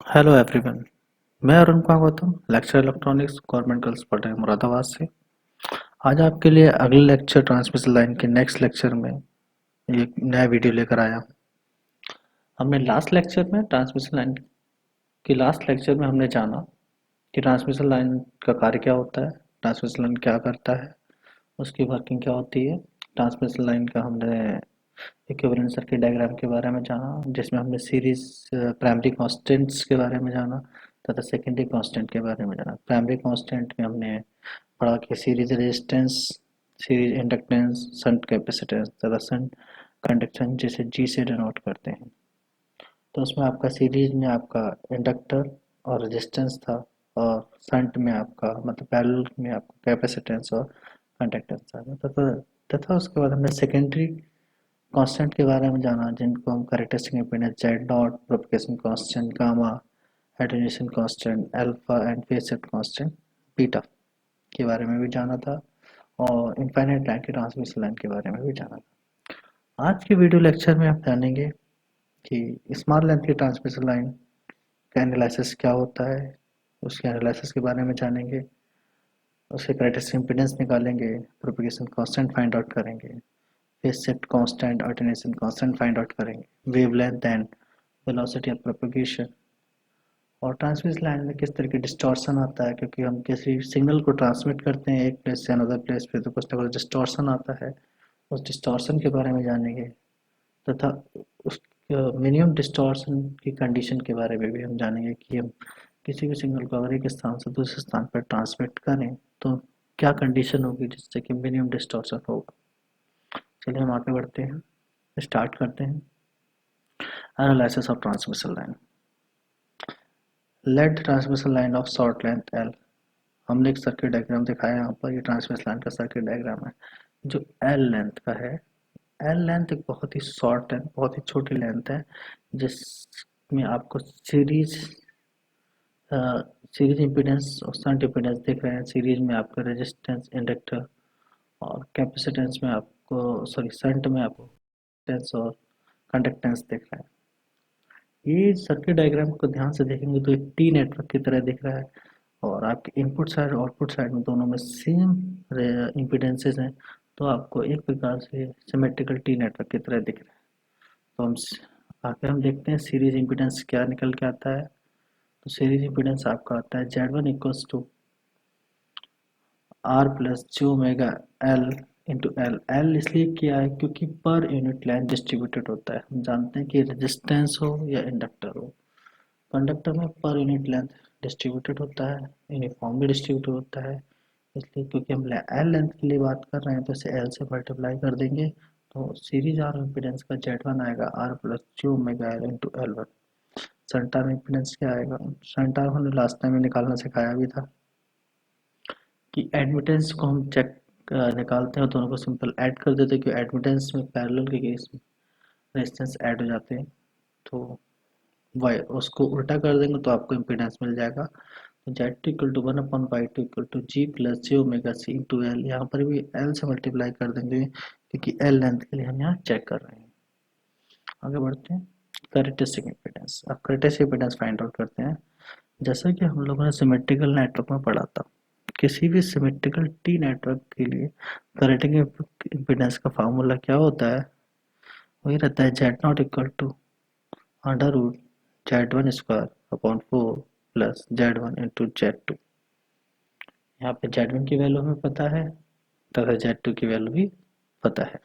Hello everyone. मैं Arun Kumar Gautam, lecture electronics, government girls college Moradabad से। आज आपके लिए अगले लेक्चर ट्रांसमिशन लाइन के नेक्स्ट लेक्चर में एक नया वीडियो लेकर आया हूँ। हमने लास्ट लेक्चर में ट्रांसमिशन लाइन की लास्ट लेक्चर में हमने जाना कि ट्रांसमिशन लाइन का कार्य क्या होता है, ट्रांसमिशन लाइन क्या करता है, उसकी वर्किंग क्या होती है। ट्रांसमिशन लाइन का हमने इक्विवेलेंट सर्किट डायग्राम के बारे में जाना, जिसमें हमने सीरीज प्राइमरी कांस्टेंट्स के बारे में जाना तथा सेकेंडरी कांस्टेंट के बारे में जाना। प्राइमरी कांस्टेंट में हमने पढ़ा कि series resistance, series inductance, shunt capacitance तथा शंट कंडक्टेंस जिसे जी से डिनोट करते हैं। तो उसमें आपका सीरीज में आपका इंडक्टर और रेजिस्टेंस था, और शंट में आपका मतलब पैरेलल में आपका कैपेसिटेंस और कंडक्टेंस था। तथा उसके बाद हमने सेकेंडरी कांस्टेंट के बारे में जाना, जिनको हम characteristic impedance Z dot, propagation constant gamma, attenuation constant alpha and phase shift constant beta के बारे में भी जाना था, और इनफाइनाइट टाइम की ट्रांसमिशन लाइन के बारे में भी जाना था। आज के वीडियो लेक्चर में आप जानेंगे कि स्मॉल लेंथ की ट्रांसमिशन लाइन का एनालिसिस क्या होता है, उसके एनालिसिस के बारे में जानेंगे, उसके कैरेक्टरिस्टिक इम्पीडेंस निकालेंगे, प्रोपगेशन कांस्टेंट फाइंड आउट करेंगे, phase shift constant, attenuation constant find out करेंगे, wavelength and velocity of propagation, और ट्रांसमिशन लाइन में किस तरह की डिस्टॉर्शन आता है, क्योंकि हम किसी सिग्नल को ट्रांसमिट करते हैं एक प्लेस से अनदर प्लेस पे, तो कुछ ना कुछ डिस्टॉर्शन आता है। उस डिस्टॉर्शन के बारे में जानेंगे, तथा उस मिनिमम डिस्टॉर्शन की कंडीशन के बारे में भी हम जानेंगे कि हम किसी भी सिग्नल को अगर एक स्थान से दूसरे स्थान पर ट्रांसमिट करें तो क्या कंडीशन होगी जिससे कि मिनिमम डिस्टॉर्शन होगा। चलिए हम आगे बढ़ते हैं, स्टार्ट करते हैं analysis of transmission line. Let transmission line of short length L. हमने एक सर्किट डायग्राम दिखाया यहाँ पर, ये ट्रांसमिशन लाइन का सर्किट डायग्राम है जो एल लेंथ का है। एल लेंथ एक बहुत ही शॉर्ट है, बहुत ही छोटी लेंथ है, जिसमें आपको सीरीज इम्पीडेंस और शंट इम्पीडेंस दिख रहे हैं। सीरीज में आपका रेजिस्टेंस, इंडक्टर, और कैपेसिटेंस में आपको सॉरी शंट में आपको रेजिस्टेंस और कंडक्टेंस दिख रहा है। ये सर्किट डायग्राम को ध्यान से देखेंगे तो एक टी नेटवर्क की तरह दिख रहा है, और आपके इनपुट साइड और आउटपुट साइड में दोनों में सेम इम्पीडेंसेस हैं, तो आपको एक प्रकार से सिमेट्रिकल टी नेटवर्क की तरह दिख रहा है। तो आगे हम देखते हैं सीरीज इम्पीडेंस क्या निकल के आता है। तो सीरीज इम्पीडेंस आपका आता है Z1 equals to R plus G omega L into L. L इसलिए किया है क्योंकि पर यूनिट लेंथ डिस्ट्रीब्यूटेड होता है। हम जानते हैं कि रेजिस्टेंस हो या इंडक्टर हो, कंडक्टर में पर यूनिट लेंथ डिस्ट्रीब्यूटेड होता है, यूनिफॉर्मली डिस्ट्रीब्यूटेड होता है। इसलिए क्योंकि हम एल लेंथ के लिए बात कर रहे हैं तो इसे एल से मल्टीप्लाई कर देंगे, तो सीरीज आर इम्पीडेंस का Z1 आएगा R plus G omega L into L one. Shunt arm impedance क्या आएगा, शंट आर्म हमने लास्ट टाइम में निकालना सिखाया भी था कि एडमिटेंस को हम चेक निकालते हैं, दोनों को सिंपल ऐड कर देते हैं, क्योंकि एडमिटेंस में पैरेलल के केस में रेजिस्टेंस ऐड हो जाते हैं, तो वाई उसको उल्टा कर देंगे तो आपको इम्पीडेंस मिल जाएगा। तो Z equal to one upon Y two equal to G plus G omega C into L. यहाँ पर भी एल से मल्टीप्लाई कर देंगे क्योंकि एल लेंथ के लिए हम यहाँ चेक कर रहे हैं। आगे बढ़ते हैं, कैरेक्टरिस्टिक इम्पीडेंस। अब कैरेक्टरिस्टिक इम्पीडेंस फाइंड आउट करते हैं। जैसा कि हम लोगों ने सिमेट्रिकल नेटवर्क में पढ़ा था, किसी भी सिमेट्रिकल टी नेटवर्क के लिए कैरेक्टरिस्टिक इम्पीडेंस का फार्मूला क्या होता है, वही रहता है Z not equal to under root Z1 square upon 4 plus Z1 into Z2। यहाँ पे Z1 की वैल्यू हमें पता है तथा Z2 की वैल्यू भी पता है।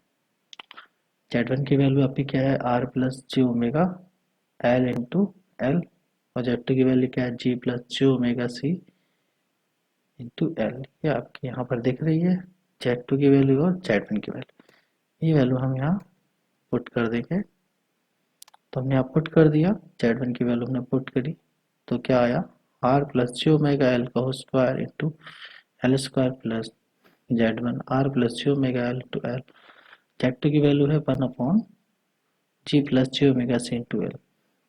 Z1 की वैल्यू आपकी क्या है, R plus G omega L into L, और Z2 की वैल्यू क्या है, G plus G omega C into L. ये आपकी यहाँ पर दिख रही है Z2 की वैल्यू और Z1 की वैल्यू। ये वैल्यू हम यहाँ पुट कर देंगे, तो हमने यहाँ पुट कर दिया, Z1 की वैल्यू हमने पुट करी, तो क्या आया, R plus G omega L का whole square into L square plus Z1 R plus G omega L into L. Z2 की वैल्यू है one upon G plus G omega C into L,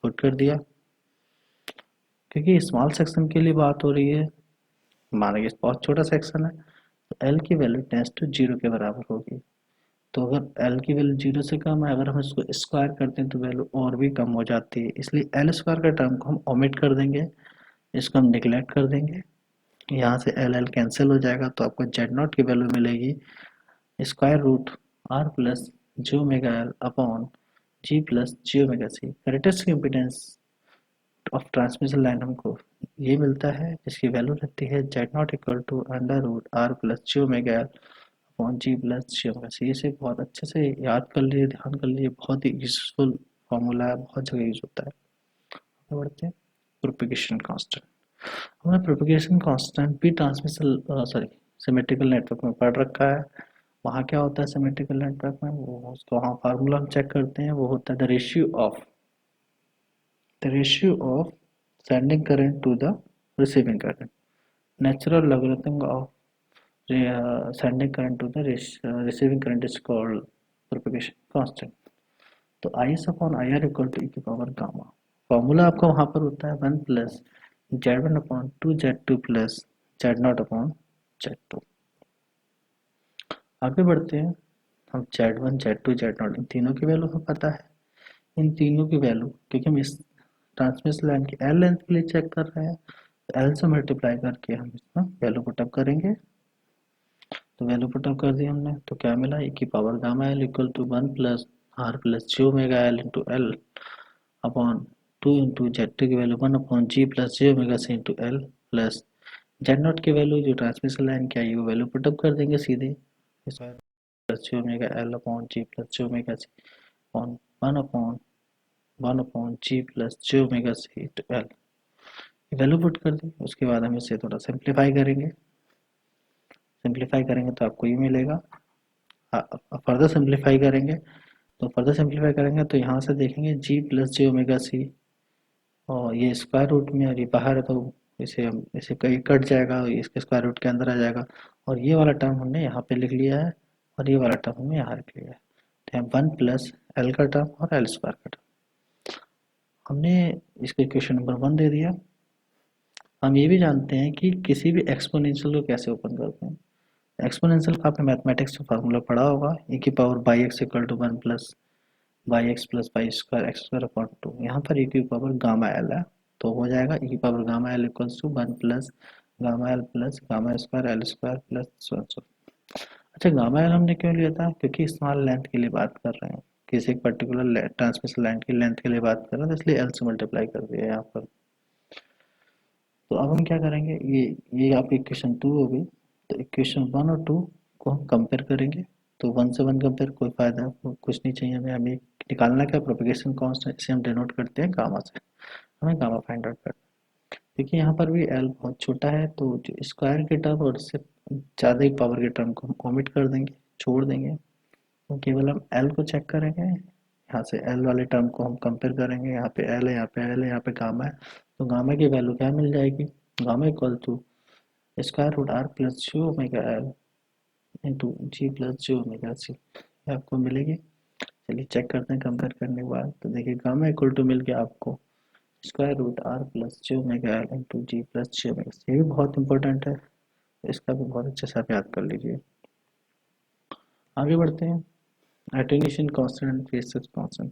put कर दिया। क्योंकि small section के लिए बात हो रही है, माना कि बहुत छोटा सेक्शन है, तो एल की वैल्यू टेंस टू जीरो के बराबर होगी। तो अगर एल की वैल्यू 0 से कम है, अगर हम इसको स्क्वायर करते हैं तो वैल्यू और भी कम हो जाती है, इसलिए एल स्क्वायर का टर्म को हम ओमिट कर देंगे, इसको हम निगलेक्ट कर देंगे। यहाँ से एल एल कैंसिल हो जाएगा, तो आपको जेड नॉट की वैल्यू मिलेगी square root R plus G omega L upon G plus G omega C. Characteristic impedance of transmission line हमको ये मिलता है, जिसकी वैल्यू रहती है Z not equal to under root R plus G omega L upon G plus G omega C. इसे बहुत अच्छे से याद कर लीजिए, ध्यान कर लीजिए, बहुत ही यूजफुल फॉर्मूला है, बहुत जगह यूज होता है। आगे बढ़ते हैं। प्रोपेगेशन कांस्टेंट, हमने प्रोपेगेशन कांस्टेंट भी ट्रांसमिशन सिमेट्रिकल नेटवर्क में पढ़ रखा है। वहाँ क्या होता है सिमेट्रिकल नेटवर्क में, वो उसको वहाँ फार्मूला हम चेक करते हैं, वो होता है the ratio of sending current to the receiving current, natural logarithm of sending current to the receiving current is called propagation constant। तो is upon I R equal to e की power gamma. Formula आपका वहां पर होता है 1 plus Z one upon two Z two plus Z not upon Z two. आगे बढ़ते हैं। हम Z one Z two Z not इन तीनों की वैल्यू हमें पता है। इन तीनों की वैल्यू, क्योंकि हम इस ट्रांसमिशन लाइन की एल लेंथ के लिए चेक कर रहे हैं, तो एल से मल्टीप्लाई करके हम इसमें वैल्यू पुटअप करेंगे। तो वैल्यू पुटअप कर दी हमने, तो क्या मिला, e की power gamma L equal to 1 plus R plus G omega L into L upon 2 into Z two की value 1 upon G plus G omega C into L plus Z not की value जो transmission line की आई वो value put up कर देंगे सीधे, plus G omega L upon G plus G omega C upon 1 upon G plus G omega C to L, value put कर दी। उसके बाद हम इसे थोड़ा सिंप्लीफाई करेंगे तो आपको ये मिलेगा। फर्दर सिंप्लीफाई करेंगे तो यहाँ से देखेंगे जी प्लस जी ओमेगा सी, और ये स्क्वायर रूट में और ये बाहर है, तो इसे कहीं कट जाएगा, इसके स्क्वायर रूट के अंदर आ जाएगा, और ये वाला टर्म हमने यहाँ पे लिख लिया है और ये वाला टर्म हमने यहाँ लिख लिया है। तो यहाँ 1 प्लस एल का टर्म और एल स्क्वायर का टर्म हमने इसको इक्वेशन नंबर 1 दे दिया। हम ये भी जानते हैं कि किसी भी एक्सपोनेंशियल को कैसे ओपन करते हैं। एक्सपोनेंशियल का आपने मैथमेटिक्स में फार्मूला पढ़ा होगा, e की power Y X equal to 1 plus Y X plus Y square X square upon 2। यहाँ पर e की पावर गामा एल है, तो हो जाएगा e की power gamma L equals to 1 plus gamma L plus gamma square L square plus so and so. अच्छा, gamma L हमने क्यों लिया था, क्योंकि स्मॉल लेंथ के लिए बात कर रहे हैं, किसी एक पर्टिकुलर ट्रांसमिशन लाइन की लेंथ के लिए बात कर रहे हैं, तो इसलिए एल से मल्टीप्लाई कर दिया यहाँ पर। तो अब हम क्या करेंगे, ये आपकी इक्वेशन 2 हो गई, तो इक्वेशन 1 और 2 को हम कंपेयर करेंगे। तो 1 से 1 कंपेयर कोई फायदा कुछ नहीं चाहिए हमें, निकालना क्या, प्रोपेगेशन कांस्टेंट, इसे हम डिनोट करते हैं गामा से, हमें गामा फाइंड आउट करना। देखिए यहाँ पर भी एल बहुत छोटा है, तो जो स्क्वायर के टर्म और इससे ज़्यादा ही पावर के टर्म को हम ओमिट कर देंगे, छोड़ देंगे, तो केवल हम एल को चेक करेंगे। यहाँ से एल वाले टर्म को हम कंपेयर करेंगे, यहाँ पे एल है, यहाँ पे एल है, यहाँ पे गामा है, तो गामा की वैल्यू क्या मिल जाएगी, gamma equal to square root R plus G omega L into G plus G omega C, आपको मिलेगी। चलिए चेक करते हैं कंपेयर करने के बाद, तो देखिए गामा इक्वल टू मिल गया आपको square root R plus G omega L into G plus G omega C. ये भी बहुत इंपॉर्टेंट है, इसका भी बहुत अच्छे से आप याद कर लीजिए। आगे बढ़ते हैं। Attenuation constant and phase shift constant.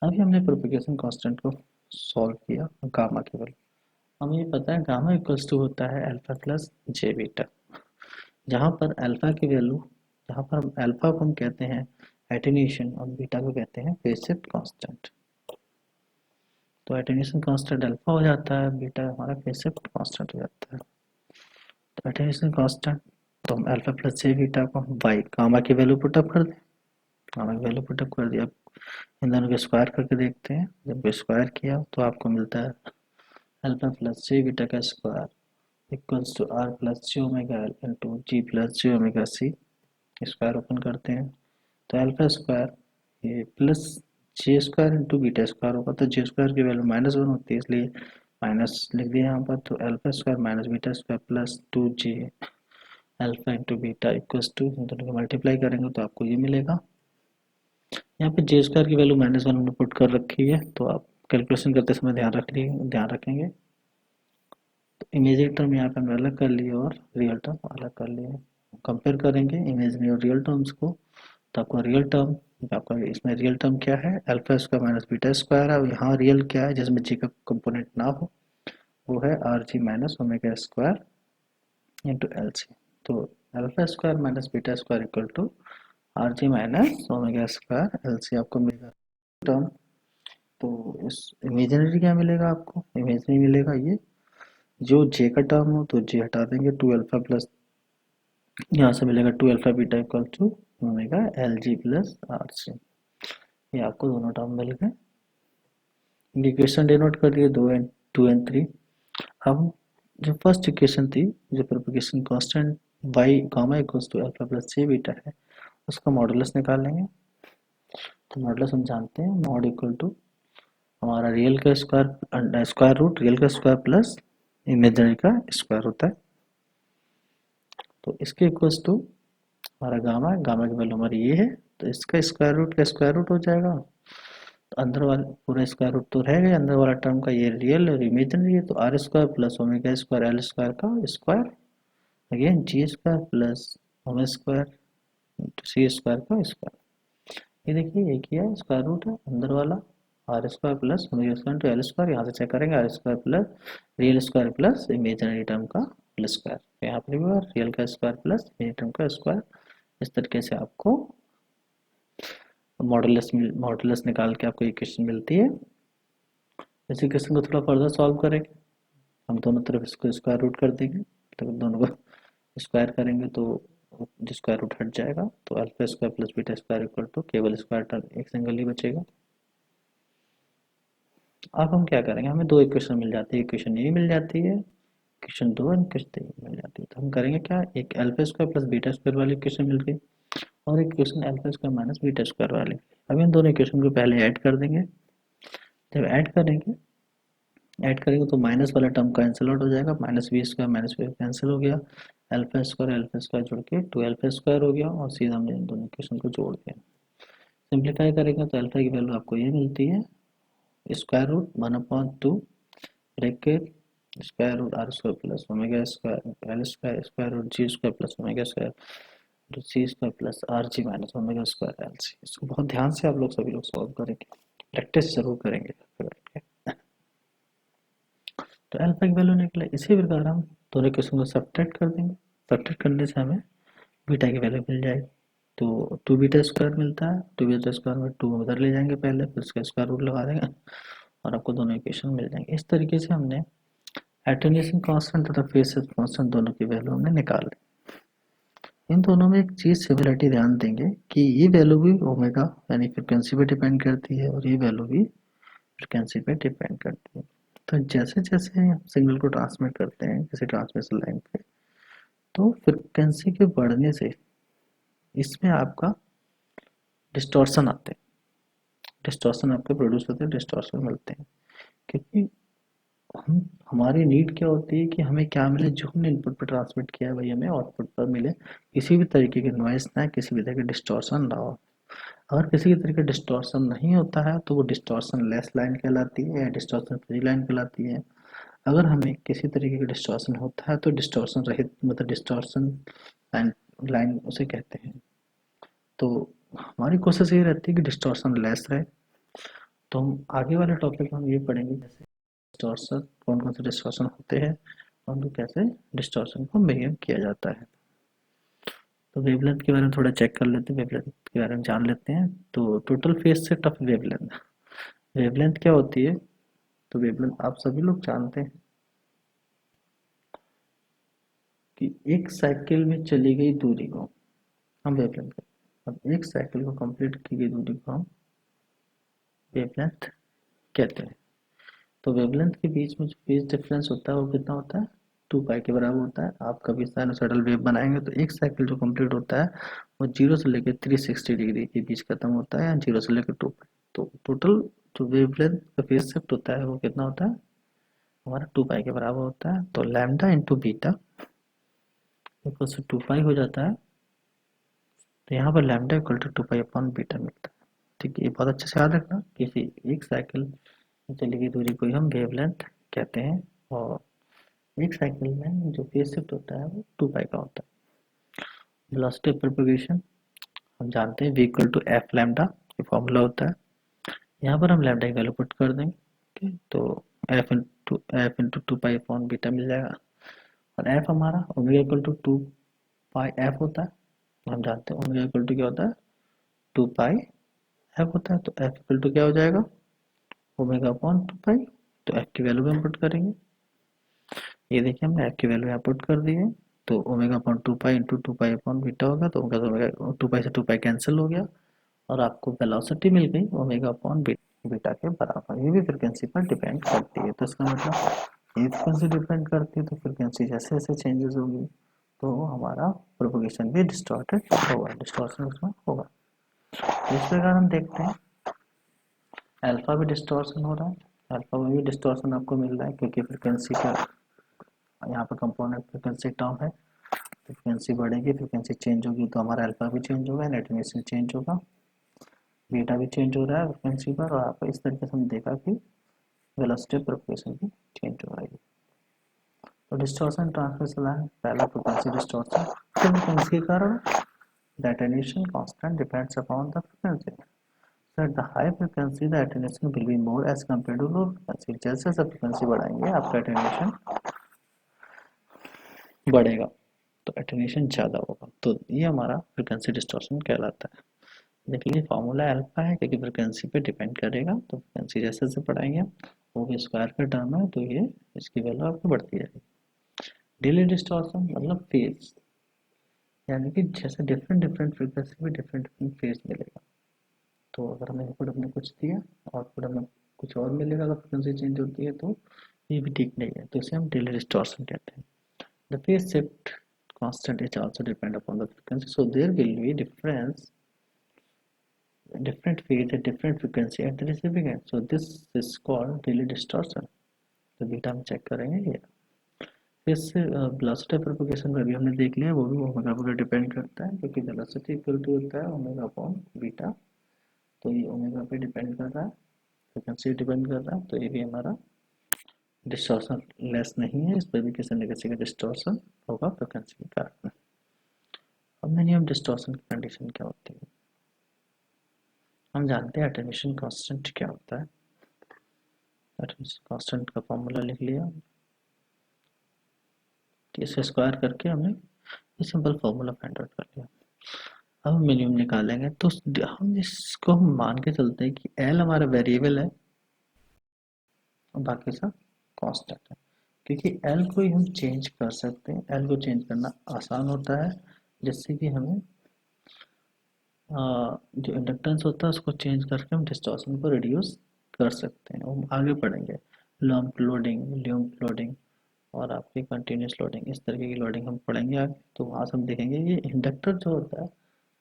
अभी हमने प्रोपेगेशन कांस्टेंट को सॉल्व किया गामा के वैल्यू। हमें ये पता है गामा इक्वल्स टू होता है अल्फा प्लस जे बीटा, जहाँ पर अल्फा की वैल्यू, जहाँ पर हम अल्फा को हम कहते हैं एटेन्यूएशन और बीटा को कहते हैं फेज शिफ्ट कांस्टेंट। तो एटेन्यूएशन कांस्टेंट अल्फा हो जाता है, बीटा हमारा फेज शिफ्ट कांस्टेंट हो जाता है। तो एटेन्यूएशन कांस्टेंट, तो हम अल्फा प्लस जे बीटा को बाई गामा की वैल्यू पुटअप कर दें, गामा की वैल्यू पुटअप कर दिया। इन दोनों को स्क्वायर करके देखते हैं, जब स्क्वायर किया तो आपको मिलता है अल्फा प्लस जे बीटा का square equals to R plus G omega L into G plus G omega C. Square open करते हैं, तो अल्फा स्क्वायर ये plus J square into beta square होगा, तो जे स्क्वायर की वैल्यू -1 होती है, इसलिए माइनस लिख दिया यहाँ पर। तो alpha square minus beta square plus 2 j alpha into beta equals to, इन दोनों को मल्टीप्लाई करेंगे तो आपको ये मिलेगा। यहाँ पे जे स्क्वायर की वैल्यू -1 हमने पुट कर रखी है, तो आप कैलकुलेशन करते समय ध्यान रखेंगे। तो इमेजिनरी टर्म यहाँ पे हमने अलग कर लिए और रियल टर्म अलग कर लिए, कंपेयर करेंगे इमेजिनरी और रियल टर्म्स को, तो आपका रियल टर्म, आपका इसमें रियल टर्म क्या है, alpha square minus beta square है, और यहाँ रियल क्या है जिसमें जी का कंपोनेंट ना हो, वो है R G minus omega square into L C. तो alpha square minus beta square equal to R G minus omega square L C आपको मिलेगा टर्म। तो इस इमेजिनरी क्या मिलेगा आपको, इमेजिनरी मिलेगा ये, जो जे का टर्म हो तो जे हटा देंगे, टू अल्फा प्लस यहाँ से मिलेगा to alpha beta equal to omega L G plus R C. ये आपको दोनों टर्म मिल गए, इक्वेशन डिनोट कर दिए 2 एंड 3। अब जो फर्स्ट इक्वेशन थी, जो propagation constant y gamma equals to alpha plus J beta है, उसका मॉडुलस निकालेंगे। तो मॉडुलस हम जानते हैं, मॉड इक्वल टू हमारा रियल का स्क्वायर, स्क्वायर रूट रियल का स्क्वायर प्लस इमेजिनरी का स्क्वायर होता है। तो इसके इक्वल्स टू हमारा गामा है, गामा की वैल्यू हमारी ये है, तो इसका स्क्वायर रूट का स्क्वायर रूट हो जाएगा। तो अंदर वाला पूरा स्क्वायर रूट तो रहेगा, अंदर वाला टर्म का ये रियल और इमेजिनरी है, तो R square plus omega square L square का square, again G square plus omega square C square का स्क्वायर। ये देखिए एक ही है, स्क्वायर रूट है, अंदर वाला R square plus omega square to L square, यहाँ से चेक करेंगे R square plus real square plus imaginary term का होल स्क्वायर, तो यहाँ पर भी रियल का स्क्वायर प्लस इमेजिनरी टर्म का स्क्वायर। इस तरीके से आपको मॉडुलस निकाल के आपको इक्वेशन मिलती है। इस इक्वेशन को थोड़ा फर्दर सॉल्व करेंगे, हम दोनों तरफ इसको स्क्वायर रूट कर देंगे, तो दोनों को स्क्वायर करेंगे तो जो स्क्वायर रूट हट जाएगा, तो alpha square plus beta square equal to केवल स्क्वायर टर्म एक सिंगल ही बचेगा। अब हम क्या करेंगे, हमें दो इक्वेशन मिल जाती है, इक्वेशन ए मिल जाती है, इक्वेशन दो और इक्वेशन तीन मिल जाती है। तो हम करेंगे क्या, एक alpha square plus beta square वाली इक्वेशन मिल गई और एक equation alpha square minus beta square वाली। अब इन दोनों इक्वेशन को पहले ऐड कर देंगे, जब ऐड करेंगे तो माइनस वाला टर्म कैंसिल आउट हो जाएगा, माइनस बी कैंसिल हो गया, अल्फा स्क्वायर जुड़ के टू अल्फा स्क्वायर हो गया, और सीधा हमने इन दोनों इक्वेशन को जोड़ दिया। सिंप्लीफाई करेंगे तो अल्फा की वैल्यू आपको ये मिलती है, square root 1/2 bracket square root R square plus omega square L square square root G square plus omega square C square plus R G minus omega square L C. इसको बहुत ध्यान से आप लोग सभी लोग सॉल्व करेंगे, प्रैक्टिस जरूर करेंगे। तो अल्फा की वैल्यू निकले, इसी प्रकार हम दोनों क्वेश्चन को सब्ट्रैक्ट कर देंगे, सब्ट्रैक्ट करने से हमें बीटा की वैल्यू मिल जाएगी। तो टू बीटा स्क्वायर मिलता है, टू बीटा स्क्वायर में टू उधर ले जाएंगे पहले, फिर उसका स्क्वायर रूट लगा देंगे और आपको दोनों इक्वेशन मिल जाएंगे। इस तरीके से हमने एटेन्यूएशन कांस्टेंट तथा फेज शिफ्ट कांस्टेंट दोनों की वैल्यू हमने निकाल ली। इन दोनों में एक चीज सिमिलरिटी ध्यान देंगे कि ये वैल्यू भी ओमेगा यानी फ्रिक्वेंसी पे डिपेंड करती है और ये वैल्यू भी फ्रिक्वेंसी पे डिपेंड करती है। तो जैसे जैसे हम सिग्नल को ट्रांसमिट करते हैं किसी ट्रांसमिशन लाइन पे, तो फ्रिक्वेंसी के बढ़ने से इसमें आपका डिस्टॉर्शन आते हैं, डिस्टॉर्शन आपके प्रोड्यूस होते हैं, डिस्टॉर्शन मिलते हैं, क्योंकि हम हमारी नीड क्या होती है कि हमें क्या मिले, जो हमने इनपुट पर ट्रांसमिट किया है वही हमें आउटपुट पर मिले, किसी भी तरीके की नॉइस ना, किसी भी तरह की डिस्टॉर्शन ना हो। अगर किसी भी तरह का डिस्टॉर्शन नहीं होता है तो वो डिस्टॉर्शन लेस लाइन कहलाती है या डिस्टॉर्शन फ्री लाइन कहलाती है। अगर हमें किसी तरीके का डिस्टॉर्शन होता है तो डिस्टॉर्शन रहित मतलब डिस्टॉर्शन लाइन लाइन उसे कहते हैं। तो हमारी कोशिश ये रहती है कि डिस्टॉर्शन लेस रहे। तो हम आगे वाले टॉपिक में हम ये पढ़ेंगे जैसे डिस्टॉर्शन, कौन कौन से डिस्टॉर्शन होते हैं और उनको कैसे डिस्टॉर्शन को मेजर किया जाता है। तो वेवलेंथ के बारे में थोड़ा चेक कर लेते हैं, वेवलेंथ के बारे में जान लेते हैं। तो total phase shift of wavelength, wavelength क्या होती है, तो वेवलेंथ आप सभी लोग जानते हैं कि एक साइकिल में चली गई दूरी को हम वेवलेंथ कहते हैं। अब एक साइकिल को कंप्लीट की गई दूरी को हम वेवलेंथ कहते हैं। तो वेवलेंथ के बीच में जो फेज डिफरेंस होता है वो कितना होता है, 2 पाई के बराबर होता है। आप कभी साइनसॉइडल वेव बनाएंगे तो एक साइकिल जो कंप्लीट होता है वो 0 से लेकर 360 डिग्री के बीच खत्म होता है, या 0 से लेकर 2 पाई। तो टोटल जो वेवलेंथ का फेज शिफ्ट होता है वो कितना होता है, हमारा 2 पाई के बराबर होता है। तो lambda into beta equal to 2 pi हो जाता है। तो यहाँ पर lambda equal to 2 pi upon beta मिलता है। ठीक है, ये बहुत अच्छे से याद रखना, किसी एक साइकिल में चली गई दूरी को ही हम वेवलेंथ कहते हैं, और एक साइकिल में जो फेज शिफ्ट होता है वो 2 पाई का होता है। वेलोसिटी ऑफ प्रोपगेशन, हम जानते हैं v equal to F lambda ये फॉर्मूला होता है। यहाँ पर हम लैम्डा की वैल्यू पुट कर देंगे। ठीक है, तो F into two pi upon beta मिल जाएगा। और एफ हमारा omega equal to two pi F होता है। हम जानते हैं ओमेगा इक्वल टू क्या होता है, टू पाई एफ होता है। तो एफ इक्वल टू क्या हो जाएगा, ओमेगा अपॉन टू पाई। तो एफ की वैल्यू भी हम पुट करेंगे। ये देखिए हमने एफ की वैल्यू यहाँ पुट कर दी है। तो omega upon two pi into two pi upon beta होगा। तो ओमेगा टू पाई से टू पाई कैंसिल हो गया और आपको वेलोसिटी मिल गई ओमेगा अपॉन बीटा के बराबर। ये भी फ्रिक्वेंसी पर डिपेंड करती है। तो इसका मतलब ये फ्रिक्वेंसी डिपेंड करती है तो फ्रिक्वेंसी जैसे जैसे चेंजेस होगी तो हमारा प्रोपगेशन भी डिस्टॉर्टेड होगा, डिस्टॉर्शन उसमें होगा। इस प्रकार हम देखते हैं अल्फा भी डिस्टॉर्शन हो रहा है, अल्फा में भी डिस्टॉर्शन आपको मिल रहा है क्योंकि फ्रिक्वेंसी का यहाँ पर कंपोनेंट फ्रिक्वेंसी टर्म है। फ्रिक्वेंसी बढ़ेगी, फ्रिक्वेंसी चेंज होगी तो हमारा अल्फा भी चेंज होगा, एटेन्यूएशन चेंज होगा, बीटा भी चेंज हो रहा है फ्रिक्वेंसी पर। और आप इस तरीके से हम देखा कि वेलोसिटी प्रोपगेशन भी चेंज हो रही है। तो डिस्टॉर्शन ट्रांसमिशन लाइन पहला फ्रिक्वेंसी डिस्टॉर्शन, फ्रिक्वेंसी के कारण the attenuation constant depends upon the frequency. So at the high frequency the attenuation will be more as compared to low frequency. जैसे जैसे फ्रिक्वेंसी बढ़ाएंगे आपका attenuation बढ़ेगा तो attenuation ज़्यादा होगा। तो ये हमारा फ्रिक्वेंसी डिस्टॉर्शन कहलाता है। देखिए फार्मूला अल्फा है क्योंकि फ्रिक्वेंसी पे डिपेंड करेगा। तो फ्रिक्वेंसी जैसे जैसे बढ़ाएंगे वो भी स्क्वायर का टर्म है तो ये इसकी वैल्यू आपको बढ़ती जाएगी। डिले डिस्टॉर्शन मतलब फेज, यानी कि जैसे डिफरेंट डिफरेंट फ्रिक्वेंसी में डिफरेंट डिफरेंट फेज मिलेगा। तो अगर हमें इनपुट हमने कुछ दिया आउटपुट हमें कुछ और मिलेगा, अगर फ्रिक्वेंसी चेंज होती है तो ये भी ठीक नहीं है। तो इसे हम डिले डिस्टॉर्शन कहते हैं। The phase shift constant is also depend upon the frequency, so there will be different phase at different frequency at the receiving end, so this is called delay distortion। तो beta हम check करेंगे ये। इससे velocity propagation में भी हमने देख लिया, वो भी ओमेगा पर डिपेंड करता है क्योंकि वेलोसिटी इक्वल टू होता है ओमेगा अपॉन बीटा। तो ये ओमेगा पे डिपेंड कर रहा है, फ्रिक्वेंसी डिपेंड कर रहा है। तो ये भी हमारा डिस्टॉर्शन लेस नहीं है, इस पर भी किसी न किसी का डिस्टॉर्शन होगा फ्रिक्वेंसी के कारण। अब मिनिमम डिस्टॉर्शन की कंडीशन क्या होती है, हम जानते हैं अटेन्यूएशन कांस्टेंट क्या होता है। अटेन्यूएशन कांस्टेंट का फॉर्मूला लिख लिया, इसे स्क्वायर करके हमने ये सिंपल फॉर्मूला फाइंड आउट कर लिया। अब हम मिनिमम निकालेंगे तो हम इसको हम मान के चलते हैं कि एल हमारा वेरिएबल है और बाकी सब कांस्टेंट है, क्योंकि एल को ही हम चेंज कर सकते हैं। एल को चेंज करना आसान होता है, जिससे कि हमें जो इंडक्टेंस होता है उसको चेंज करके हम डिस्टॉर्शन को रिड्यूस कर सकते हैं। हम आगे पढ़ेंगे लंप लोडिंग, ल्यूम्प लोडिंग और आपकी कंटिन्यूस लोडिंग, इस तरीके की लोडिंग हम पढ़ेंगे आगे। तो वहाँ से हम देखेंगे ये इंडक्टर जो होता है,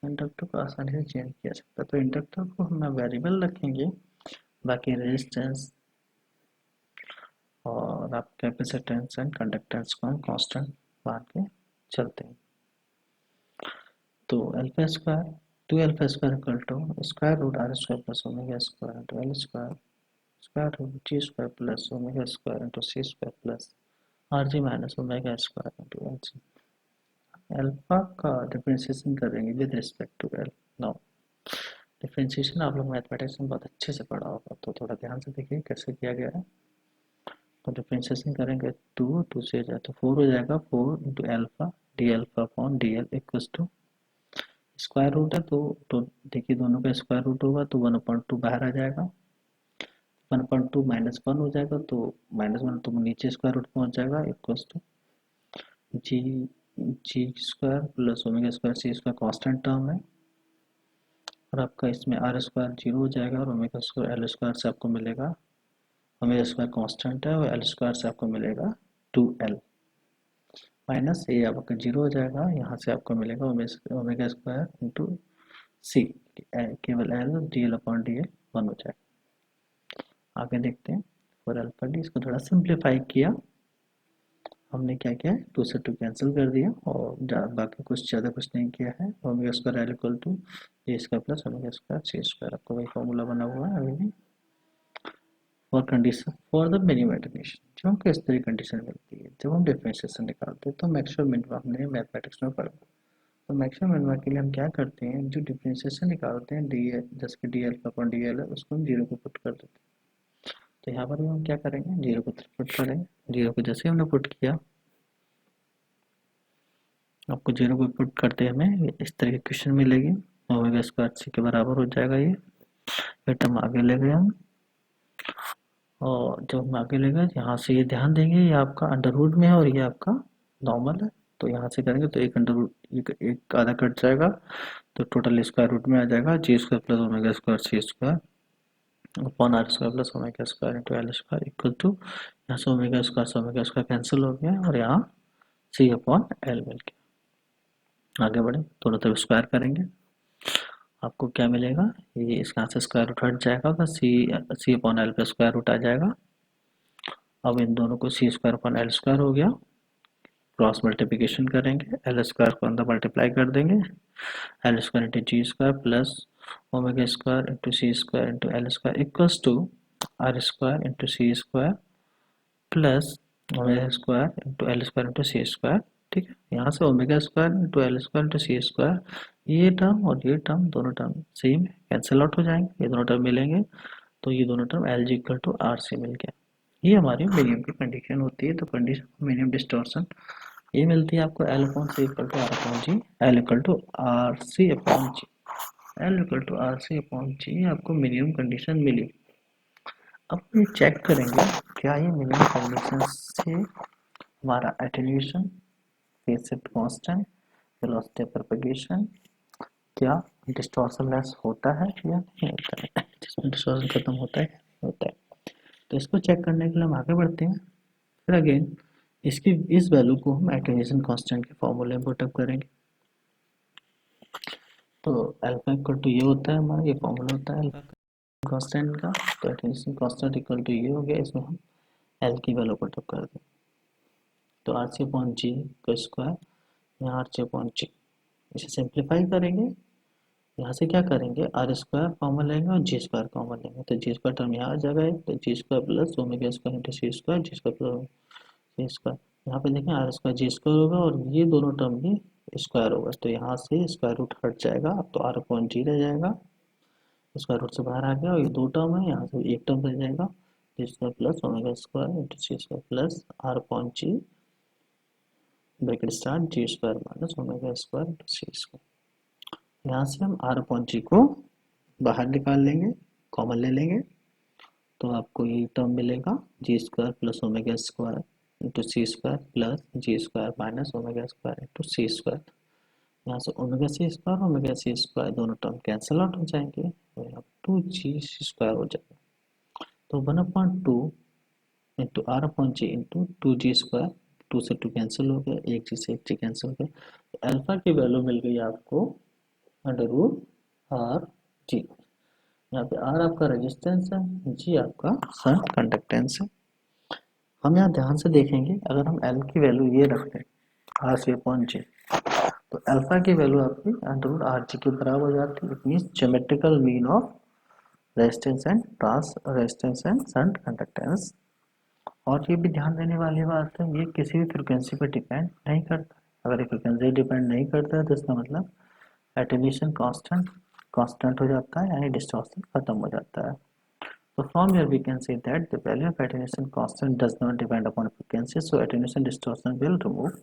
इंडक्टर को आसानी से चेंज किया जा सकता है। तो इंडक्टर को हम वेरिएबल रखेंगे, बाकी रेजिस्टेंस और आप कैपेसिटेंस एंड कंडक्टेंस को हम कांस्टेंट मान के चलते हैं। तो alpha square to alpha square equal to square root R square plus omega square into L square square root G square plus omega square into C square plus R G minus omega square into L C. Alpha का differentiation करेंगे with respect to L. Now differentiation आप लोग mathematics में बहुत अच्छे से पढ़ा होगा, तो थोड़ा ध्यान से देखिए कैसे किया गया है। तो डिफरेंशिएशन करेंगे टू से जाए तो फोर हो जाएगा, four into alpha D alpha upon D L equals to square root है तो देखिए दोनों का स्क्वायर रूट होगा तो 1/2 बाहर आ जाएगा, 1/2 माइनस वन हो जाएगा तो माइनस वन तो नीचे स्क्वायर रूट पहुंच जाएगा equals to G G square plus omega square C square constant term है। और आपका इसमें आर स्क्वायर जीरो हो जाएगा और ओमेगा स्क्वायर एल स्क्वायर से आपको मिलेगा, ओमेगा स्क्वायर कांस्टेंट है और एल स्क्वायर से आपको मिलेगा 2l माइनस ये आपका जीरो हो जाएगा, यहाँ से आपको मिलेगा ओमेगा स्क्वायर इंटू सी, केवल L D L upon D L one हो जाएगा। आगे देखते हैं फॉर अल्फा डी, इसको थोड़ा सिंप्लीफाई किया हमने, क्या किया टू से टू कैंसिल कर दिया और बाकी कुछ ज़्यादा कुछ नहीं किया है। Omega square L equal to A square plus omega square C square, आपको वही फॉर्मूला बना हुआ है अभी भी। For condition for the minimum attenuation, जब हमको इस तरह कंडीशन मिलती है जब हम डिफरेंशिएशन निकालते हैं तो मैक्सिमम मिनिमम हमने मैथमेटिक्स में पढ़ा। तो मैक्सिमम मिनिमा के लिए हम क्या करते हैं, जो डिफरेंशिएशन निकालते हैं डी जैसे कि D alpha upon D L है, उसको हम जीरो को पुट कर देते हैं। तो यहाँ पर भी हम क्या करेंगे, जीरो को पुट करेंगे। जीरो को जैसे हमने पुट किया, आपको जीरो को पुट करते हमें इस तरह की क्वेश्चन मिलेगी, ओमेगा स्क्वायर सी के बराबर हो जाएगा ये टर्म आगे ले गए हम। और जब हम आगे ले गए यहाँ से ये ध्यान देंगे, ये आपका अंडर रूट में है और ये आपका नॉर्मल है, तो यहाँ से करेंगे तो एक अंडर रूट एक आधा कट जाएगा, तो टोटल स्क्वायर रूट में आ जाएगा G square plus omega square C square upon R square plus omega square into L square equal to, यहाँ से ओमेगा स्क्वायर कैंसिल हो गया और यहाँ सी अपॉन एल मिल गया। आगे बढ़े, दोनों तरफ स्क्वायर करेंगे, आपको क्या मिलेगा, ये इसका से स्क्वायर रूट हट जाएगा तो C upon L plus square root आ जाएगा। अब इन दोनों को C square upon L square हो गया, क्रॉस मल्टीप्लिकेशन करेंगे, एल स्क्वायर को अंदर मल्टीप्लाई कर देंगे, L square into G square plus omega square into C square into L square equals to R square into C square plus omega square into L square into C square. ठीक है, यहाँ से omega square into L square into C square, ये term और ये term दोनों term same cancel out हो जाएंगे, ये दोनों टर्म मिलेंगे, तो ये दोनों term L G equal to R C मिल गया। ये हमारी मिनिमम की कंडीशन होती है। तो कंडीशन मिनिमम डिस्टॉर्शन ये मिलती है आपको L upon C equal to R upon G, L equal to R C upon G, L equal to R C upon G आपको मिनिमम कंडीशन मिली। अब ये चेक करेंगे क्या ये मिनिमम कंडीशन से हमारा attenuation, phase shift constant, velocity of propagation, क्या distortion less होता है या नहीं होता है, जिसमें डिस्टॉर्शन खत्म होता है होता है। तो इसको चेक करने के लिए हम आगे बढ़ते हैं। फिर अगेन इसकी इस वैल्यू को हम एटेन्यूएशन कांस्टेंट के फॉर्मूले में पुटअप करेंगे। तो अल्फा इक्वल टू ये होता है हमारा, ये फॉर्मूला होता है अल्फा कांस्टेंट का। तो एटेन्यूएशन कांस्टेंट इक्वल टू ये हो गया, इसमें हम एल की वैल्यू पुटअप कर दें, तो आर सी अपॉन जी का स्क्वायर, यहाँ आर सी अपॉन जी, इसे सिंप्लीफाई करेंगे, यहाँ से क्या करेंगे आर स्क्वायर कॉमन लेंगे और जी स्क्वायर कॉमन लेंगे, तो जी स्क्वायर टर्म यहाँ आ जाएगा एक, तो G square plus omega square into C square, G square plus C square, यहाँ पे देखें आर स्क्वायर जी स्क्वायर होगा और ये दोनों टर्म भी स्क्वायर होगा, तो यहाँ से स्क्वायर रूट हट जाएगा, तो आर अपॉन जी रह जाएगा, स्क्वायर रूट से बाहर आ गया और ये दो टर्म है, यहाँ से एक टर्म रह जाएगा, G square plus omega square into C square plus R upon G bracket start G square minus omega square into C square. यहाँ से हम आर अपॉन जी को बाहर निकाल लेंगे, कॉमन ले लेंगे, तो आपको ये टर्म मिलेगा G square plus omega square into C square plus G square minus omega square into C square. यहाँ से ओमेगा सी स्क्वायर दोनों टर्म कैंसिल आउट हो जाएंगे, तो यहाँ टू जी स्क्वायर हो जाएगा, तो 1/2 into R upon G into two G square, two से टू कैंसिल हो गया, एक जी से एक जी कैंसिल हो गया, तो अल्फा की वैल्यू मिल गई आपको अंडर रूट आर जी। यहाँ पे आर आपका रेजिस्टेंस है, जी आपका शंट कंडक्टेंस है। हम यहाँ ध्यान से देखेंगे, अगर हम एल की वैल्यू ये रखते हैं आर सी अपॉन जी, तो अल्फा की वैल्यू आपकी अंडर रूट आर जी के बराबर हो जाती है। It means geometrical mean of resistance and shunt conductance. और ये भी ध्यान देने वाली बात है, ये किसी भी फ्रिक्वेंसी पर डिपेंड नहीं करता। अगर ये फ्रिक्वेंसी डिपेंड नहीं करता है तो इसका मतलब एटेन्यूएशन कांस्टेंट कांस्टेंट हो जाता है, यानी डिस्टॉर्शन खत्म हो जाता है। So from here we can say that the value of attenuation constant does not depend upon frequency, so attenuation distortion will remove.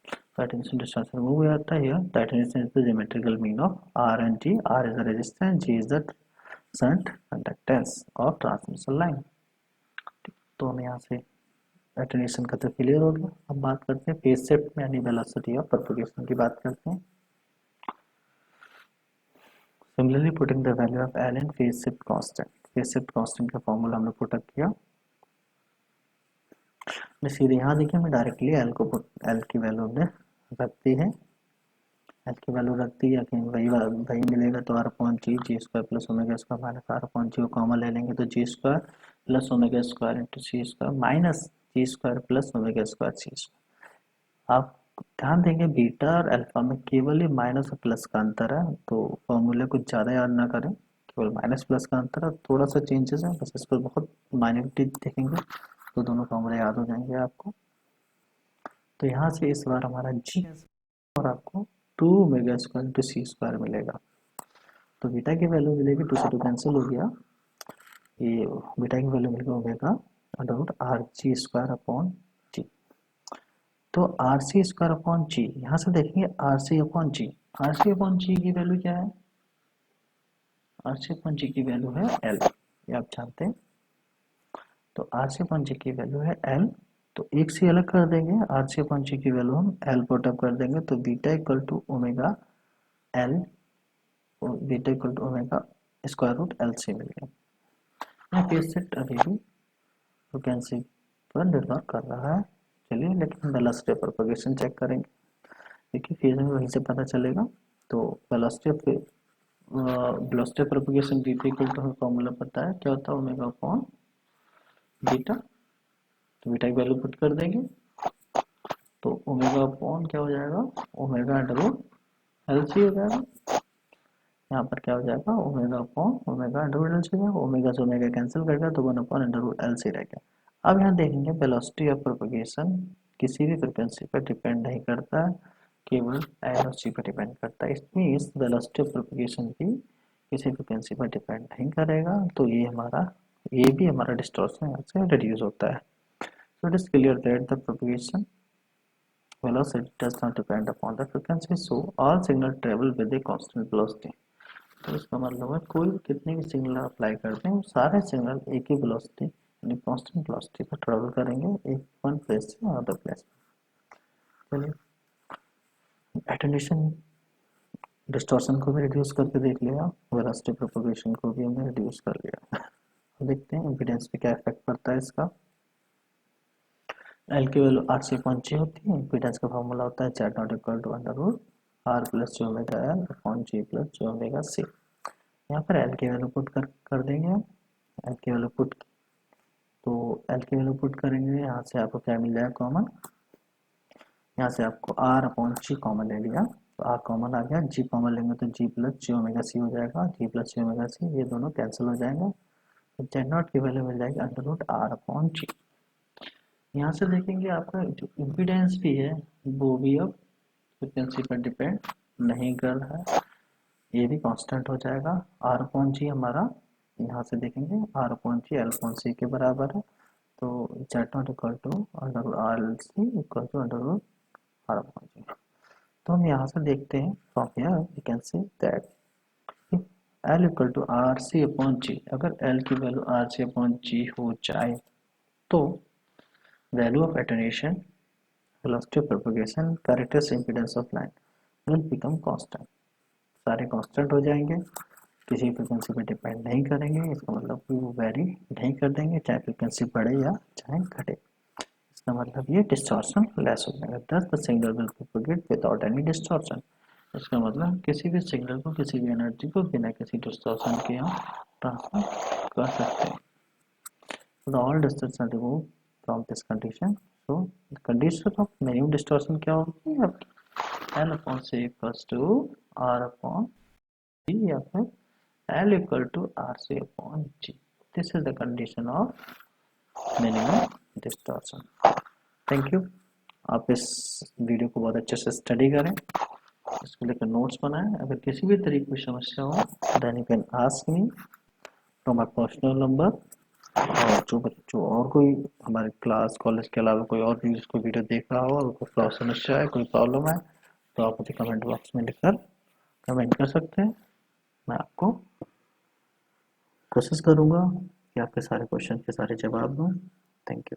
So attenuation distortion remove हो जाता है here. The attenuation is the geometrical mean of R and G. R is the resistance, G is the shunt conductance of transmission line. तो हम यहाँ से attenuation का तो clear हो गया। अब बात करते हैं फेज शिफ्ट में, यानी वेलोसिटी ऑफ प्रोपगेशन की बात करते हैं। Similarly, putting the value of L in phase shift constant. Phase shift constant का फॉर्मूला हमने पुट अप किया। मैं सीधे यहाँ देखिए, मैं डायरेक्टली एल की वैल्यू हमने रख दी है, एल की वैल्यू रख दी है कि वही मिलेगा, तो R upon G G square plus omega square minus R upon G को कॉमन ले लेंगे, तो G square plus omega square into C square minus G square plus omega square C square. आप ध्यान देंगे बीटा और अल्फा में केवल ये माइनस और प्लस का अंतर है, तो फॉर्मूले कुछ ज़्यादा याद ना करें, केवल माइनस प्लस का अंतर है, थोड़ा सा चेंजेस है बस, इस पर बहुत माइन्यूटी देखेंगे तो दोनों फॉर्मूले याद हो जाएंगे आपको। तो यहाँ से इस बार हमारा जी और आपको 2 omega square into C square मिलेगा। तो बीटा की वैल्यू मिलेगी, 2 से 2 कैंसिल हो गया, ये बीटा की वैल्यू मिलेगी omega under root R G square upon G. तो R C square upon G, यहाँ से देखेंगे R C upon G, R C upon G की वैल्यू क्या है, आर सी अपॉन जी की वैल्यू है एल, ये आप जानते हैं। तो आर सी अपॉन जी की वैल्यू है एल, तो एक से अलग कर देंगे, आर सी अपॉन जी की वैल्यू हम एल पुट अप कर देंगे, तो beta equal to omega L, beta equal to omega square root L C मिल गया। यहाँ केस सेट अभी भी फ्रीक्वेंसी पर निर्भर कर रहा है। चलिए लेकिन वेलोसिटी प्रोपगेशन चेक करेंगे, देखिए फेज में वहीं से पता चलेगा। तो velocity velocity propagation D equal to हमें फॉर्मूला पता है, क्या होता है ओमेगा अपॉन बीटा, तो बीटा की वैल्यू पुट कर देंगे, तो ओमेगा अपॉन क्या हो जाएगा, omega under root L C हो जाएगा। यहाँ पर क्या हो जाएगा, omega upon omega under root L C हो, ओमेगा से ओमेगा कैंसिल कर गया, तो 1 upon under root L C रह गया। अब यहाँ देखेंगे वेलोसिटी ऑफ प्रोपगेशन किसी भी फ्रिक्वेंसी पर डिपेंड नहीं करता है, केवल एल और सी पर डिपेंड करता है। इसमें इस वेलोसिटी ऑफ प्रोपगेशन भी किसी फ्रिक्वेंसी पर डिपेंड नहीं करेगा, तो ये भी हमारा डिस्टॉर्शन यहाँ से रिड्यूस होता है। So it is clear that the propagation velocity does not depend upon the frequency, so all signal travel with a constant velocity। तो इसका मतलब है कोई कितने भी सिग्नल अप्लाई करते हैं, सारे सिग्नल एक ही वेलोसिटी यानी कांस्टेंट वेलोसिटी पर ट्रेवल करेंगे, एक वन प्लेस से अदर प्लेस। चलिए एटेन्यूएशन डिस्टॉर्शन को भी रिड्यूस करके देख लिया, वेलोसिटी प्रोपगेशन को भी हमने रिड्यूस कर लिया। देखते हैं इम्पीडेंस पे क्या इफेक्ट पड़ता है इसका। एल की वैल्यू आर से अपॉन जी होती है, इम्पीडेंस का फॉर्मूला होता है Z not equal to under root R plus J omega L upon G plus J omega C. यहाँ पर एल की वैल्यू पुट कर देंगे, एल की वैल्यू पुट, तो एल की वैल्यू पुट करेंगे, यहाँ से आपको क्या मिल जाएगा कॉमन, यहाँ से आपको आर अपॉन जी कॉमन ले लिया, तो आर कॉमन आ गया, जी कॉमन लेंगे तो जी प्लस जे ओमेगा सी हो जाएगा, जी प्लस जे ओमेगा सी ये दोनों कैंसिल हो जाएंगे, तो जेड नॉट की वैल्यू मिल जाएगी under root R upon G. यहाँ से देखेंगे आपका जो इम्पीडेंस भी है वो भी अब फ्रिक्वेंसी पर डिपेंड नहीं कर रहा है, ये भी कांस्टेंट हो जाएगा। आर अपॉन जी हमारा यहाँ से देखेंगे R upon G L upon C के बराबर है, तो Z not equal to under root R L C equal to under root R upon G. तो हम यहाँ से देखते हैं from here we can see that L equal to R C upon G, अगर एल की value R C upon G हो जाए तो value of attenuation, velocity of propagation, characteristic impedance of line will become constant। सारे constant हो जाएंगे, किसी frequency पे डिपेंड नहीं करेंगे, इसका मतलब वो वेरी नहीं कर देंगे चाहे फ्रिक्वेंसी बढ़े या चाहे घटे। इसका मतलब ये डिस्टॉर्शन लेस हो जाएगा, दस the signal will propagate without any distortion. इसका मतलब किसी भी सिग्नल को, किसी भी एनर्जी को बिना किसी डिस्टॉर्शन के हम ट्रांसफर कर सकते हैं। So the all distortion are removed from this condition. So the condition of minimum distortion क्या होगी आपकी, L upon C equals to R upon G या फिर L equal to RC upon G। This is the condition of minimum distortion। Thank you। आप इस video को बहुत अच्छे से स्टडी करें, इसको लेकर नोट्स बनाएं। अगर किसी भी तरीके की समस्या हो then you can ask me from my personal number। और जो और कोई हमारे क्लास कॉलेज के अलावा कोई और भी इसको वीडियो देख रहा हो और कोई समस्या है, कोई प्रॉब्लम है, तो आप मुझे कमेंट बॉक्स में लिखकर कमेंट कर सकते हैं। मैं आपको कोशिश करूँगा कि आपके सारे क्वेश्चन के सारे जवाब दूँ। Thank you.